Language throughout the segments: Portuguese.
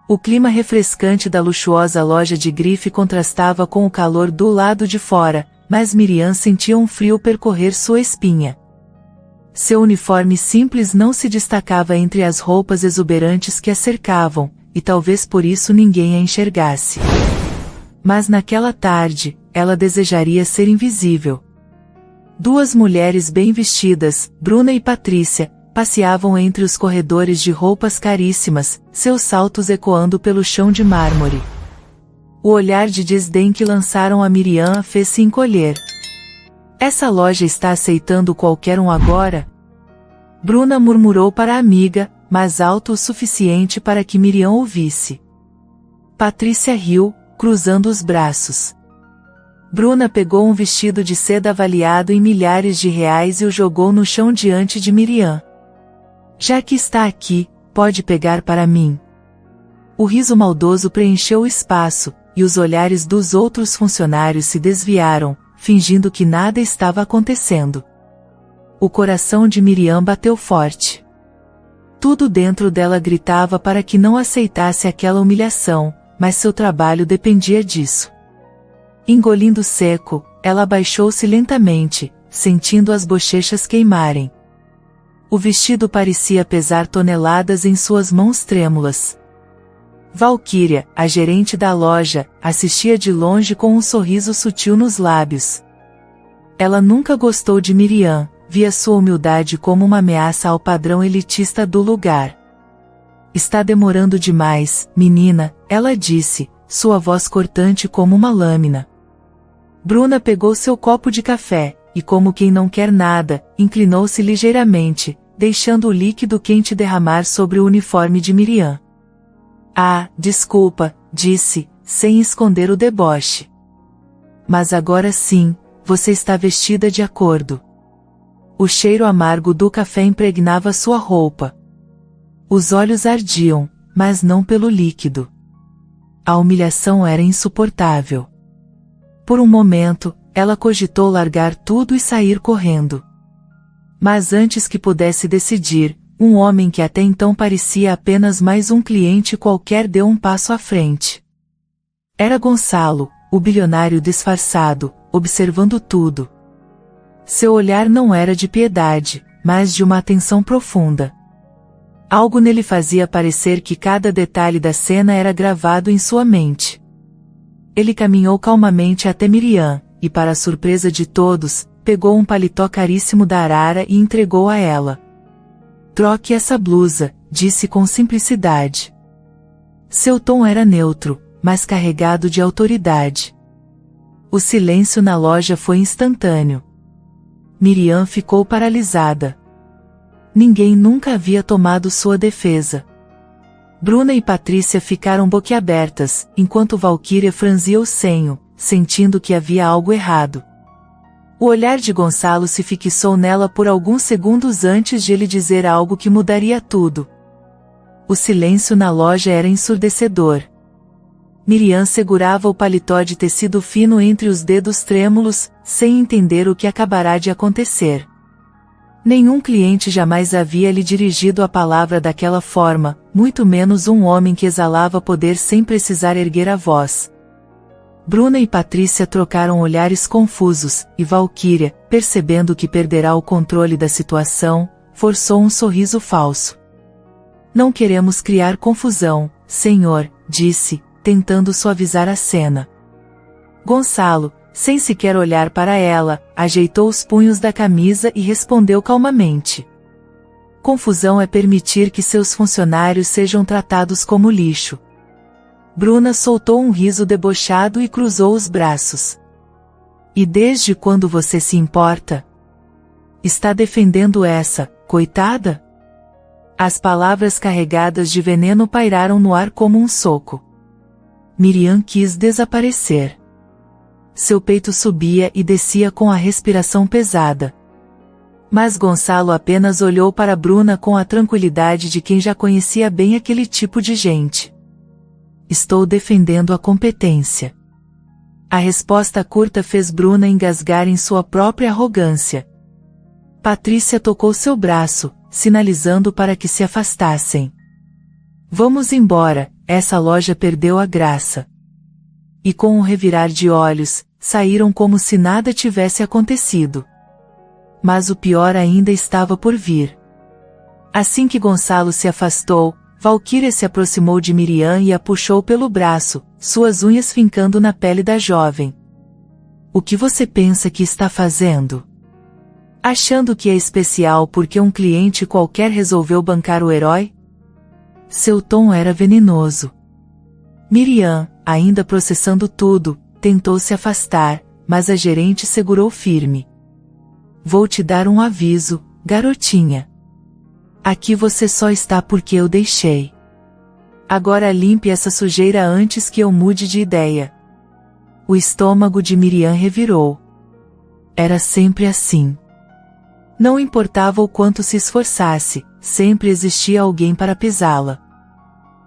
O clima refrescante da luxuosa loja de grife contrastava com o calor do lado de fora, mas Miriam sentia um frio percorrer sua espinha. Seu uniforme simples não se destacava entre as roupas exuberantes que a cercavam, e talvez por isso ninguém a enxergasse. Mas naquela tarde, ela desejaria ser invisível. Duas mulheres bem vestidas, Bruna e Patrícia, passeavam entre os corredores de roupas caríssimas, seus saltos ecoando pelo chão de mármore. O olhar de desdém que lançaram a Miriam a fez-se encolher. Essa loja está aceitando qualquer um agora? Bruna murmurou para a amiga, mas alto o suficiente para que Miriam ouvisse. Patrícia riu, cruzando os braços. Bruna pegou um vestido de seda avaliado em milhares de reais e o jogou no chão diante de Miriam. Já que está aqui, pode pegar para mim. O riso maldoso preencheu o espaço, e os olhares dos outros funcionários se desviaram, fingindo que nada estava acontecendo. O coração de Miriam bateu forte. Tudo dentro dela gritava para que não aceitasse aquela humilhação, mas seu trabalho dependia disso. Engolindo seco, ela abaixou-se lentamente, sentindo as bochechas queimarem. O vestido parecia pesar toneladas em suas mãos trêmulas. Valquíria, a gerente da loja, assistia de longe com um sorriso sutil nos lábios. Ela nunca gostou de Miriam, via sua humildade como uma ameaça ao padrão elitista do lugar. Está demorando demais, menina, ela disse, sua voz cortante como uma lâmina. Bruna pegou seu copo de café, e como quem não quer nada, inclinou-se ligeiramente, deixando o líquido quente derramar sobre o uniforme de Miriam. Ah, desculpa, disse, sem esconder o deboche. Mas agora sim, você está vestida de acordo. O cheiro amargo do café impregnava sua roupa. Os olhos ardiam, mas não pelo líquido. A humilhação era insuportável. Por um momento, ela cogitou largar tudo e sair correndo. Mas antes que pudesse decidir, um homem que até então parecia apenas mais um cliente qualquer deu um passo à frente. Era Gonçalo, o bilionário disfarçado, observando tudo. Seu olhar não era de piedade, mas de uma atenção profunda. Algo nele fazia parecer que cada detalhe da cena era gravado em sua mente. Ele caminhou calmamente até Miriam, e para a surpresa de todos, pegou um paletó caríssimo da Arara e entregou a ela. Troque essa blusa, disse com simplicidade. Seu tom era neutro, mas carregado de autoridade. O silêncio na loja foi instantâneo. Miriam ficou paralisada. Ninguém nunca havia tomado sua defesa. Bruna e Patrícia ficaram boquiabertas, enquanto Valquíria franzia o senho, sentindo que havia algo errado. O olhar de Gonçalo se fixou nela por alguns segundos antes de ele dizer algo que mudaria tudo. O silêncio na loja era ensurdecedor. Miriam segurava o paletó de tecido fino entre os dedos trêmulos, sem entender o que acabará de acontecer. Nenhum cliente jamais havia lhe dirigido a palavra daquela forma, muito menos um homem que exalava poder sem precisar erguer a voz. Bruna e Patrícia trocaram olhares confusos, e Valquíria, percebendo que perderá o controle da situação, forçou um sorriso falso. Não queremos criar confusão, senhor, disse, tentando suavizar a cena. Gonçalo, sem sequer olhar para ela, ajeitou os punhos da camisa e respondeu calmamente. Confusão é permitir que seus funcionários sejam tratados como lixo. Bruna soltou um riso debochado e cruzou os braços. E desde quando você se importa? Está defendendo essa, coitada? As palavras carregadas de veneno pairaram no ar como um soco. Miriam quis desaparecer. Seu peito subia e descia com a respiração pesada. Mas Gonçalo apenas olhou para Bruna com a tranquilidade de quem já conhecia bem aquele tipo de gente. Estou defendendo a competência. A resposta curta fez Bruna engasgar em sua própria arrogância. Patrícia tocou seu braço, sinalizando para que se afastassem. Vamos embora, essa loja perdeu a graça. E com um revirar de olhos, saíram como se nada tivesse acontecido. Mas o pior ainda estava por vir. Assim que Gonçalo se afastou, Valquíria se aproximou de Miriam e a puxou pelo braço, suas unhas fincando na pele da jovem. O que você pensa que está fazendo? Achando que é especial porque um cliente qualquer resolveu bancar o herói? Seu tom era venenoso. Miriam, ainda processando tudo, tentou se afastar, mas a gerente segurou firme. Vou te dar um aviso, garotinha. Aqui você só está porque eu deixei. Agora limpe essa sujeira antes que eu mude de ideia. O estômago de Miriam revirou. Era sempre assim. Não importava o quanto se esforçasse, sempre existia alguém para pisá-la.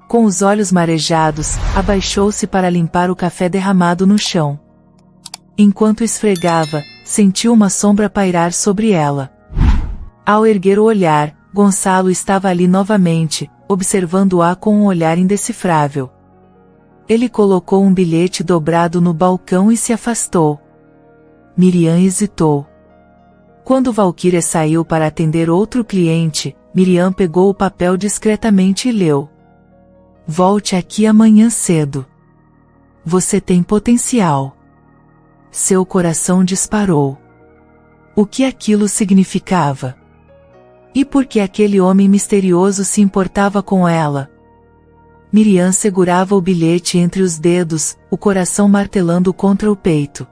Com os olhos marejados, abaixou-se para limpar o café derramado no chão. Enquanto esfregava, sentiu uma sombra pairar sobre ela. Ao erguer o olhar, Gonçalo estava ali novamente, observando-a com um olhar indecifrável. Ele colocou um bilhete dobrado no balcão e se afastou. Miriam hesitou. Quando Valquíria saiu para atender outro cliente, Miriam pegou o papel discretamente e leu. Volte aqui amanhã cedo. Você tem potencial. Seu coração disparou. O que aquilo significava? E por que aquele homem misterioso se importava com ela? Miriam segurava o bilhete entre os dedos, o coração martelando contra o peito.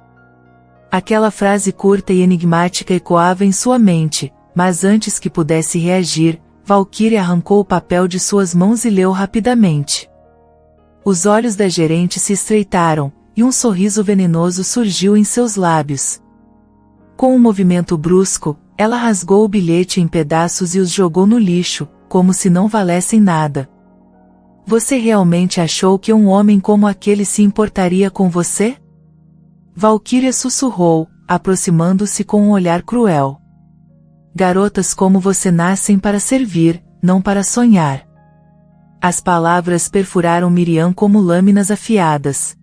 Aquela frase curta e enigmática ecoava em sua mente, mas antes que pudesse reagir, Valquíria arrancou o papel de suas mãos e leu rapidamente. Os olhos da gerente se estreitaram, e um sorriso venenoso surgiu em seus lábios. Com um movimento brusco, ela rasgou o bilhete em pedaços e os jogou no lixo, como se não valessem nada. Você realmente achou que um homem como aquele se importaria com você? Valquíria sussurrou, aproximando-se com um olhar cruel. Garotas como você nascem para servir, não para sonhar. As palavras perfuraram Miriam como lâminas afiadas.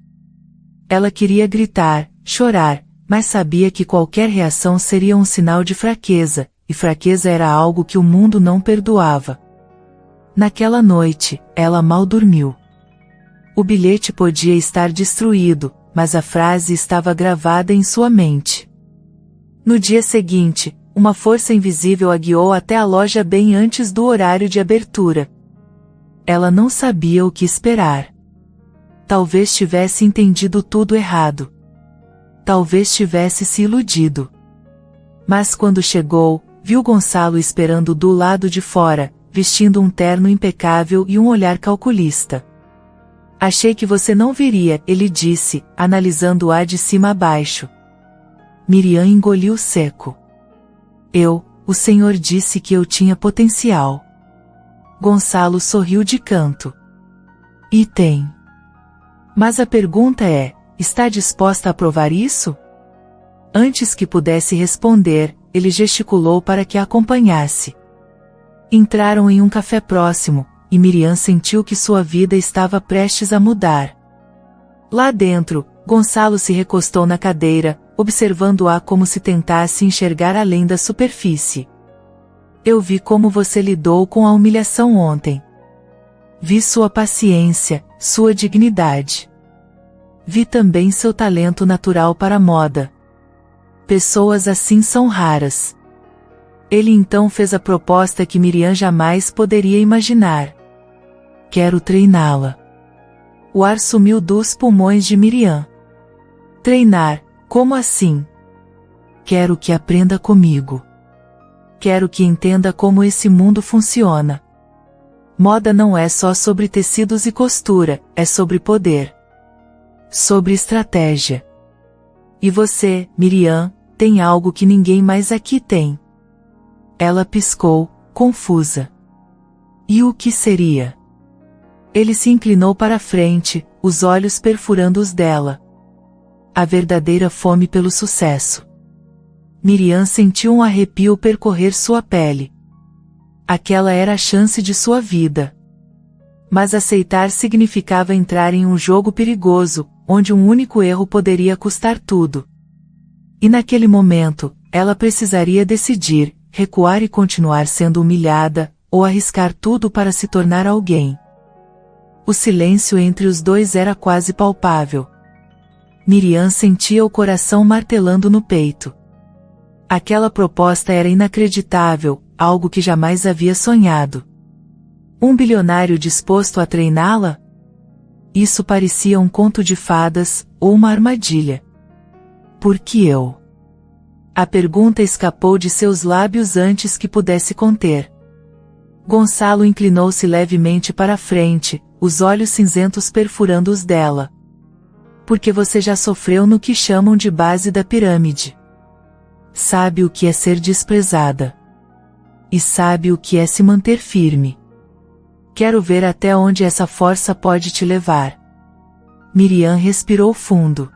Ela queria gritar, chorar, mas sabia que qualquer reação seria um sinal de fraqueza, e fraqueza era algo que o mundo não perdoava. Naquela noite, ela mal dormiu. O bilhete podia estar destruído, mas a frase estava gravada em sua mente. No dia seguinte, uma força invisível a guiou até a loja bem antes do horário de abertura. Ela não sabia o que esperar. Talvez tivesse entendido tudo errado. Talvez tivesse se iludido. Mas quando chegou, viu Gonçalo esperando do lado de fora, vestindo um terno impecável e um olhar calculista. Achei que você não viria, ele disse, analisando-a de cima a baixo. Miriam engoliu seco. O senhor disse que eu tinha potencial. Gonçalo sorriu de canto. E tem. Mas a pergunta é, está disposta a provar isso? Antes que pudesse responder, ele gesticulou para que a acompanhasse. Entraram em um café próximo, e Miriam sentiu que sua vida estava prestes a mudar. Lá dentro, Gonçalo se recostou na cadeira, observando-a como se tentasse enxergar além da superfície. Eu vi como você lidou com a humilhação ontem. Vi sua paciência, sua dignidade. Vi também seu talento natural para a moda. Pessoas assim são raras. Ele então fez a proposta que Miriam jamais poderia imaginar. Quero treiná-la. O ar sumiu dos pulmões de Miriam. Treinar, como assim? Quero que aprenda comigo. Quero que entenda como esse mundo funciona. Moda não é só sobre tecidos e costura, é sobre poder. Sobre estratégia. E você, Miriam, tem algo que ninguém mais aqui tem. Ela piscou, confusa. E o que seria? Ele se inclinou para a frente, os olhos perfurando os dela. A verdadeira fome pelo sucesso. Miriam sentiu um arrepio percorrer sua pele. Aquela era a chance de sua vida. Mas aceitar significava entrar em um jogo perigoso, onde um único erro poderia custar tudo. E naquele momento, ela precisaria decidir, recuar e continuar sendo humilhada, ou arriscar tudo para se tornar alguém. O silêncio entre os dois era quase palpável. Miriam sentia o coração martelando no peito. Aquela proposta era inacreditável, algo que jamais havia sonhado. Um bilionário disposto a treiná-la? Isso parecia um conto de fadas, ou uma armadilha. Por que eu? A pergunta escapou de seus lábios antes que pudesse conter. Gonçalo inclinou-se levemente para a frente, os olhos cinzentos perfurando os dela. Porque você já sofreu no que chamam de base da pirâmide. Sabe o que é ser desprezada. E sabe o que é se manter firme. Quero ver até onde essa força pode te levar. Miriam respirou fundo.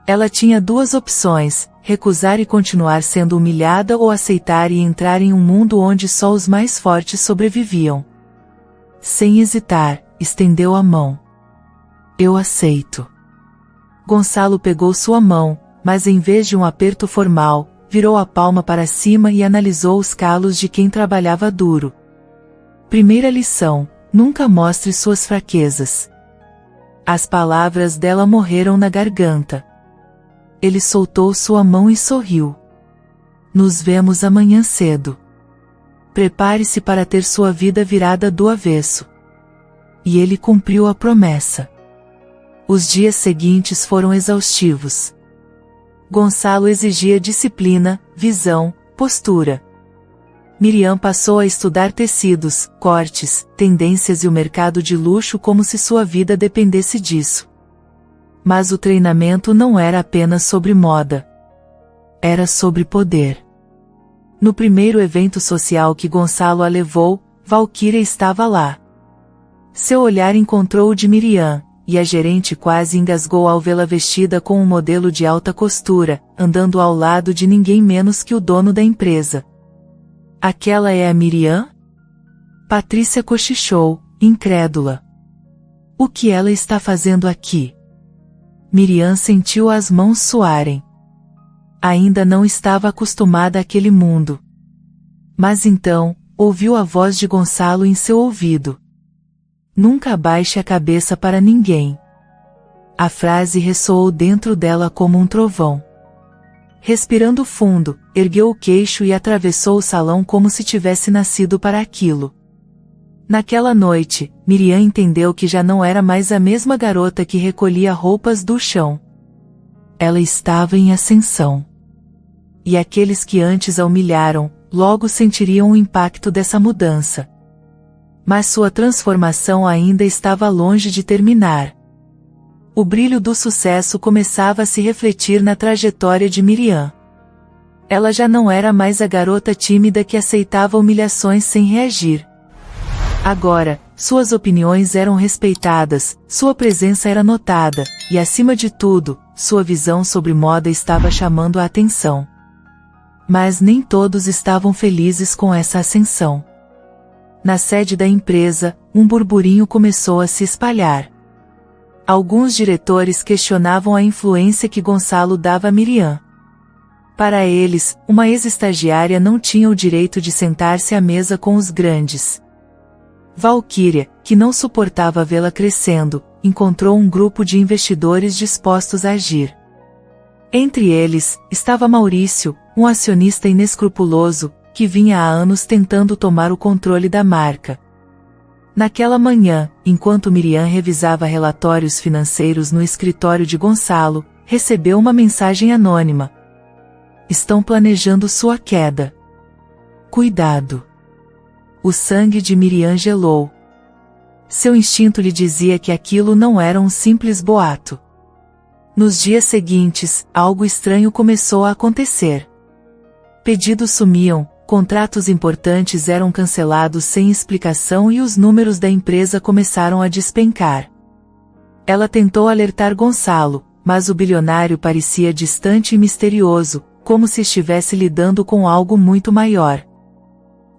Ela tinha duas opções, recusar e continuar sendo humilhada ou aceitar e entrar em um mundo onde só os mais fortes sobreviviam. Sem hesitar, estendeu a mão. Eu aceito. Gonçalo pegou sua mão, mas em vez de um aperto formal, virou a palma para cima e analisou os calos de quem trabalhava duro. Primeira lição: nunca mostre suas fraquezas. As palavras dela morreram na garganta. Ele soltou sua mão e sorriu. Nos vemos amanhã cedo. Prepare-se para ter sua vida virada do avesso. E ele cumpriu a promessa. Os dias seguintes foram exaustivos. Gonçalo exigia disciplina, visão, postura. Miriam passou a estudar tecidos, cortes, tendências e o mercado de luxo como se sua vida dependesse disso. Mas o treinamento não era apenas sobre moda. Era sobre poder. No primeiro evento social que Gonçalo a levou, Valquíria estava lá. Seu olhar encontrou o de Miriam, e a gerente quase engasgou ao vê-la vestida com um modelo de alta costura, andando ao lado de ninguém menos que o dono da empresa. Aquela é a Miriam? Patrícia cochichou, incrédula. O que ela está fazendo aqui? Miriam sentiu as mãos suarem. Ainda não estava acostumada àquele mundo. Mas então, ouviu a voz de Gonçalo em seu ouvido. Nunca abaixe a cabeça para ninguém. A frase ressoou dentro dela como um trovão. Respirando fundo, ergueu o queixo e atravessou o salão como se tivesse nascido para aquilo. Naquela noite, Miriam entendeu que já não era mais a mesma garota que recolhia roupas do chão. Ela estava em ascensão. E aqueles que antes a humilharam, logo sentiriam o impacto dessa mudança. Mas sua transformação ainda estava longe de terminar. O brilho do sucesso começava a se refletir na trajetória de Miriam. Ela já não era mais a garota tímida que aceitava humilhações sem reagir. Agora, suas opiniões eram respeitadas, sua presença era notada, e acima de tudo, sua visão sobre moda estava chamando a atenção. Mas nem todos estavam felizes com essa ascensão. Na sede da empresa, um burburinho começou a se espalhar. Alguns diretores questionavam a influência que Gonçalo dava a Miriam. Para eles, uma ex-estagiária não tinha o direito de sentar-se à mesa com os grandes. Valquíria, que não suportava vê-la crescendo, encontrou um grupo de investidores dispostos a agir. Entre eles, estava Maurício, um acionista inescrupuloso, que vinha há anos tentando tomar o controle da marca. Naquela manhã, enquanto Miriam revisava relatórios financeiros no escritório de Gonçalo, recebeu uma mensagem anônima. Estão planejando sua queda. Cuidado. O sangue de Miriam gelou. Seu instinto lhe dizia que aquilo não era um simples boato. Nos dias seguintes, algo estranho começou a acontecer. Pedidos sumiam, contratos importantes eram cancelados sem explicação e os números da empresa começaram a despencar. Ela tentou alertar Gonçalo, mas o bilionário parecia distante e misterioso, como se estivesse lidando com algo muito maior.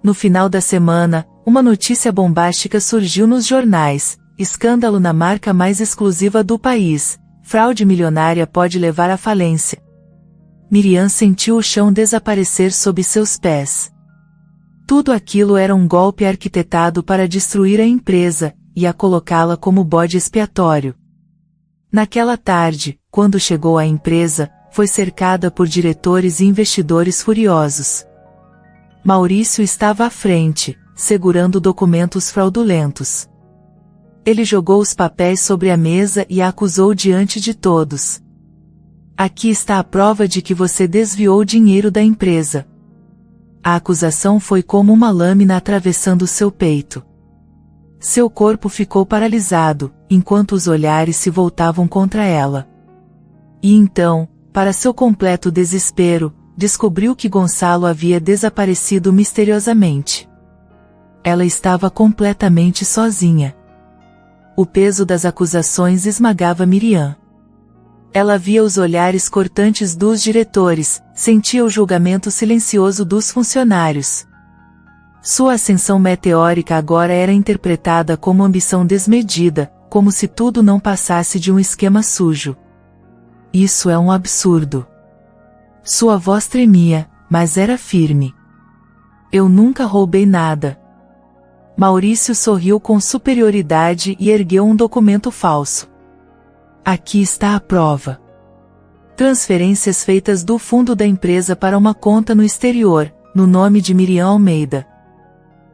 No final da semana, uma notícia bombástica surgiu nos jornais: escândalo na marca mais exclusiva do país, fraude milionária pode levar à falência. Miriam sentiu o chão desaparecer sob seus pés. Tudo aquilo era um golpe arquitetado para destruir a empresa, e a colocá-la como bode expiatório. Naquela tarde, quando chegou à empresa, foi cercada por diretores e investidores furiosos. Maurício estava à frente, segurando documentos fraudulentos. Ele jogou os papéis sobre a mesa e a acusou diante de todos. Aqui está a prova de que você desviou dinheiro da empresa. A acusação foi como uma lâmina atravessando seu peito. Seu corpo ficou paralisado, enquanto os olhares se voltavam contra ela. E então, para seu completo desespero, descobriu que Gonçalo havia desaparecido misteriosamente. Ela estava completamente sozinha. O peso das acusações esmagava Miriam. Ela via os olhares cortantes dos diretores, sentia o julgamento silencioso dos funcionários. Sua ascensão meteórica agora era interpretada como ambição desmedida, como se tudo não passasse de um esquema sujo. Isso é um absurdo. Sua voz tremia, mas era firme. Eu nunca roubei nada. Maurício sorriu com superioridade e ergueu um documento falso. Aqui está a prova. Transferências feitas do fundo da empresa para uma conta no exterior, no nome de Miriam Almeida.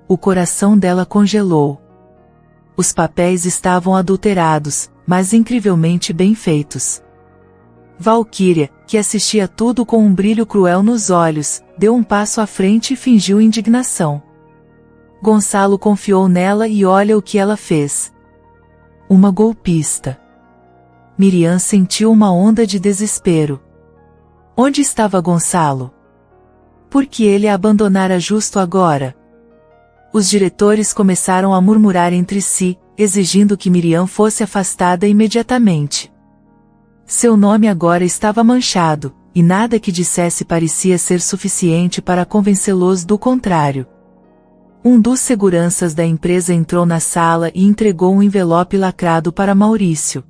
O coração dela congelou. Os papéis estavam adulterados, mas incrivelmente bem feitos. Valquíria, que assistia tudo com um brilho cruel nos olhos, deu um passo à frente e fingiu indignação. Gonçalo confiou nela e olha o que ela fez. Uma golpista. Miriam sentiu uma onda de desespero. Onde estava Gonçalo? Por que ele a abandonara justo agora? Os diretores começaram a murmurar entre si, exigindo que Miriam fosse afastada imediatamente. Seu nome agora estava manchado, e nada que dissesse parecia ser suficiente para convencê-los do contrário. Um dos seguranças da empresa entrou na sala e entregou um envelope lacrado para Maurício.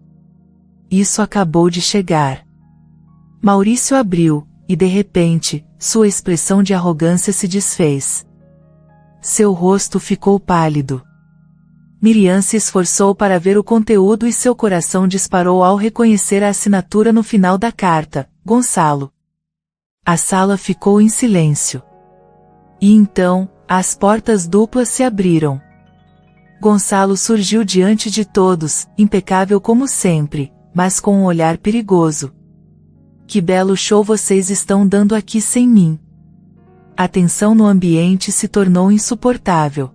Isso acabou de chegar. Maurício abriu, e de repente, sua expressão de arrogância se desfez. Seu rosto ficou pálido. Miriam se esforçou para ver o conteúdo e seu coração disparou ao reconhecer a assinatura no final da carta: Gonçalo. A sala ficou em silêncio. E então, as portas duplas se abriram. Gonçalo surgiu diante de todos, impecável como sempre, mas com um olhar perigoso. Que belo show vocês estão dando aqui sem mim. A tensão no ambiente se tornou insuportável.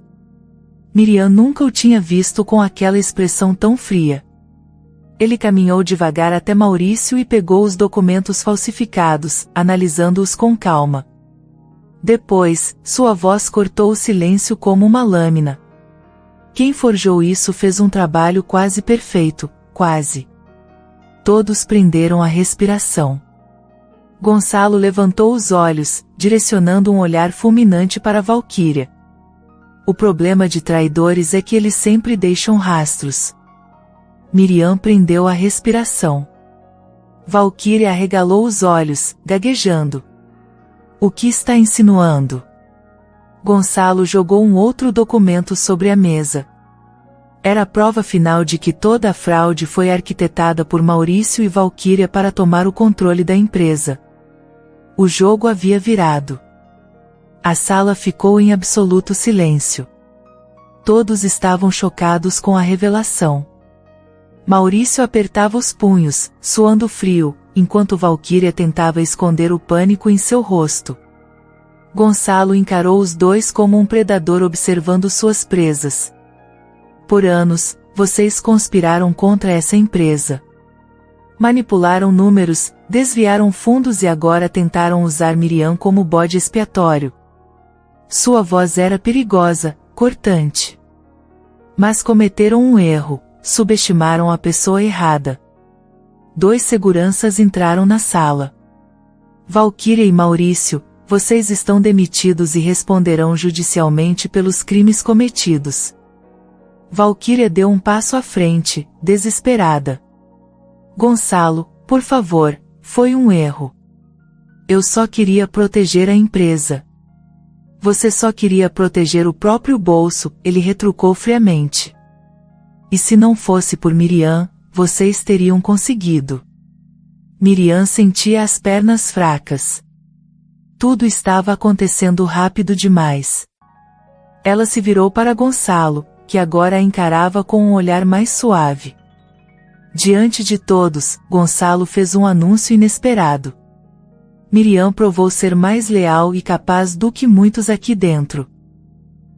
Miriam nunca o tinha visto com aquela expressão tão fria. Ele caminhou devagar até Maurício e pegou os documentos falsificados, analisando-os com calma. Depois, sua voz cortou o silêncio como uma lâmina. Quem forjou isso fez um trabalho quase perfeito, quase. Todos prenderam a respiração. Gonçalo levantou os olhos, direcionando um olhar fulminante para Valquíria. O problema de traidores é que eles sempre deixam rastros. Miriam prendeu a respiração. Valquíria arregalou os olhos, gaguejando. O que está insinuando? Gonçalo jogou um outro documento sobre a mesa. Era a prova final de que toda a fraude foi arquitetada por Maurício e Valquíria para tomar o controle da empresa. O jogo havia virado. A sala ficou em absoluto silêncio. Todos estavam chocados com a revelação. Maurício apertava os punhos, suando frio, enquanto Valquíria tentava esconder o pânico em seu rosto. Gonçalo encarou os dois como um predador observando suas presas. Por anos, vocês conspiraram contra essa empresa. Manipularam números, desviaram fundos e agora tentaram usar Miriam como bode expiatório. Sua voz era perigosa, cortante. Mas cometeram um erro, subestimaram a pessoa errada. 2 seguranças entraram na sala. Valquíria e Maurício, vocês estão demitidos e responderão judicialmente pelos crimes cometidos. Valquíria deu um passo à frente, desesperada. Gonçalo, por favor, foi um erro. Eu só queria proteger a empresa. Você só queria proteger o próprio bolso, ele retrucou friamente. E se não fosse por Miriam, vocês teriam conseguido. Miriam sentia as pernas fracas. Tudo estava acontecendo rápido demais. Ela se virou para Gonçalo, que agora a encarava com um olhar mais suave. Diante de todos, Gonçalo fez um anúncio inesperado. Miriam provou ser mais leal e capaz do que muitos aqui dentro.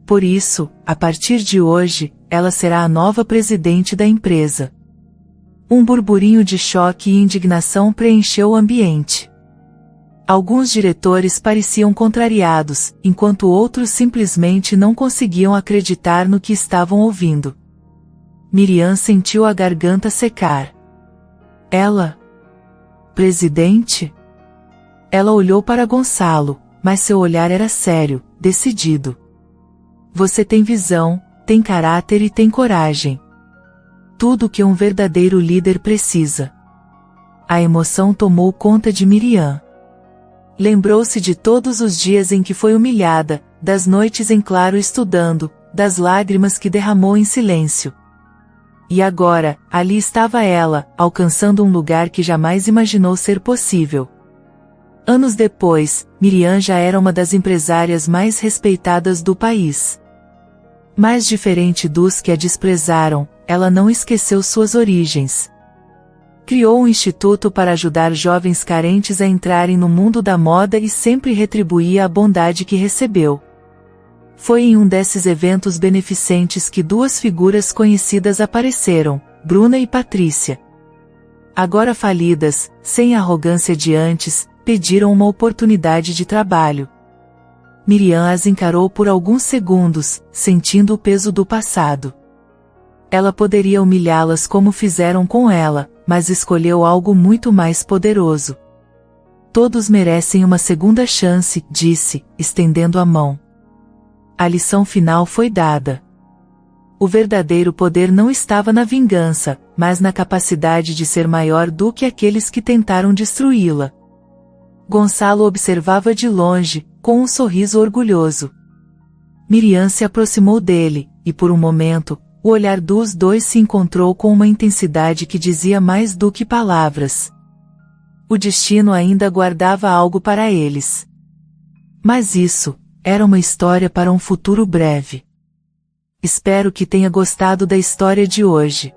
Por isso, a partir de hoje, ela será a nova presidente da empresa. Um burburinho de choque e indignação preencheu o ambiente. Alguns diretores pareciam contrariados, enquanto outros simplesmente não conseguiam acreditar no que estavam ouvindo. Miriam sentiu a garganta secar. Ela? Presidente? Ela olhou para Gonçalo, mas seu olhar era sério, decidido. Você tem visão, tem caráter e tem coragem. Tudo o que um verdadeiro líder precisa. A emoção tomou conta de Miriam. Lembrou-se de todos os dias em que foi humilhada, das noites em claro estudando, das lágrimas que derramou em silêncio. E agora, ali estava ela, alcançando um lugar que jamais imaginou ser possível. Anos depois, Miriam já era uma das empresárias mais respeitadas do país. Mais diferente dos que a desprezaram, ela não esqueceu suas origens. Criou um instituto para ajudar jovens carentes a entrarem no mundo da moda e sempre retribuía a bondade que recebeu. Foi em um desses eventos beneficentes que duas figuras conhecidas apareceram, Bruna e Patrícia. Agora falidas, sem a arrogância de antes, pediram uma oportunidade de trabalho. Miriam as encarou por alguns segundos, sentindo o peso do passado. Ela poderia humilhá-las como fizeram com ela, mas escolheu algo muito mais poderoso. Todos merecem uma segunda chance, disse, estendendo a mão. A lição final foi dada. O verdadeiro poder não estava na vingança, mas na capacidade de ser maior do que aqueles que tentaram destruí-la. Gonçalo observava de longe, com um sorriso orgulhoso. Miriam se aproximou dele, e por um momento, o olhar dos dois se encontrou com uma intensidade que dizia mais do que palavras. O destino ainda guardava algo para eles. Mas isso era uma história para um futuro breve. Espero que tenha gostado da história de hoje.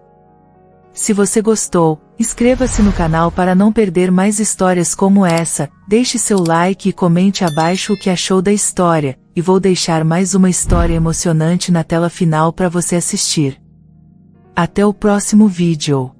Se você gostou, inscreva-se no canal para não perder mais histórias como essa, deixe seu like e comente abaixo o que achou da história, e vou deixar mais uma história emocionante na tela final para você assistir. Até o próximo vídeo.